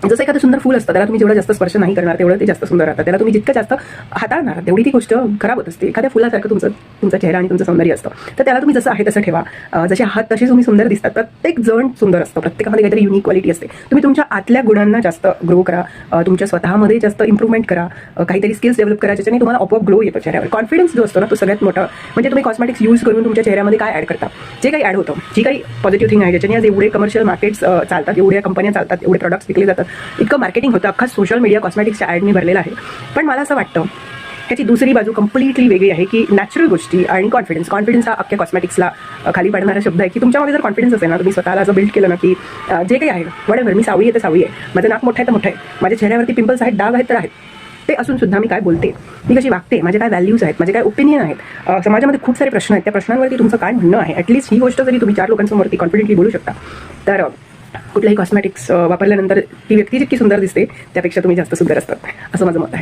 जसं एखादं सुंदर फूल असतं, त्याला तुम्ही जेवढं जास्त स्पर्श नाही करणार तेवढं ते जास्त सुंदर राहतं. त्याला तुम्ही जितकं जास्त हाताळणार तेवढी ती गोष्ट खराब होत असते. एखाद्या फुलासारखं तुमचा चेहरा आणि तुमचं सौंदर्य असतं, तर त्याला तुम्ही जसं आहे तसं ठेवा. जसे आहात तसे तुम्ही सुंदर दिसतात. प्रत्येक जण सुंदर असतं, प्रत्येकामध्ये काहीतरी युनिक क्वालिटी असते. तुम्ही तुमच्या आतल्या गुणांना जास्त ग्रो करा, तुमच्या स्वतःमध्ये जास्त इम्प्रूव्हमेंट करा, काहीतरी स्किल्स डेव्हलप करा, ज्याच्याने तुम्हाला आपोआप ग्लो येतो चेहऱ्यावर. कॉन्फिडन्स जो असतो ना, तो सगळ्यात मोठा. म्हणजे तुम्ही कॉस्मेटिक्स यूज करून तुमच्या चेहऱ्यामध्ये काय ॲड करता, जे काही ॲड होतं, जी काही पॉझिटिव्ह थिंग आहे, ज्याच्याने आज एवढे कमर्शियल मार्केट्स चालतात, एवढ्या कंपन्या चालतात, एवढे प्रोडक्ट्स विकले जातात, इतकं मार्केटिंग होतं, अख्खा सोशल मीडिया कॉस्मेटिक्सच्या ॲडनी भरलेला आहे. पण मला असं वाटतं ह्याची दुसरी बाजू कम्प्लिटली वेगळी आहे, की नॅचरल गोष्टी आणि कॉन्फिडन्स हा अख्ख्या कॉस्मेटिक्सला खाली पाडणारा शब्द आहे. की तुमच्यामध्ये जर कॉन्फिडन्स असेल ना, तुम्ही स्वतःला असं बिल्ड केलं ना, की जे काही आहे वडेवर, मी सावळी आहे तर सावळी आहे, माझं नाक मोठं आहे तर मोठं आहे, माझ्या चेहऱ्यावरती पिंपल्स आहेत, डाग आहेत तर आहेत, ते असून सुद्धा मी काय बोलते, मी कशी वागते, माझे काय व्हॅल्यूज आहेत, माझे काय ओपिनियन आहेत, समाजामध्ये खूप सारे प्रश्न आहेत, त्या प्रश्नांवरती तुमचं काय म्हणणं आहे, ॲटलीस्ट ही गोष्ट जरी तुम्ही 4 लोकांसमोरती कॉन्फिडेंटली बोलू शकता, तर कुठल्याही कॉस्मेटिक्स वापरल्यानंतर ती व्यक्ती जितकी सुंदर दिसते त्यापेक्षा तुम्ही जास्त सुंदर असतात, असं माझं मत आहे.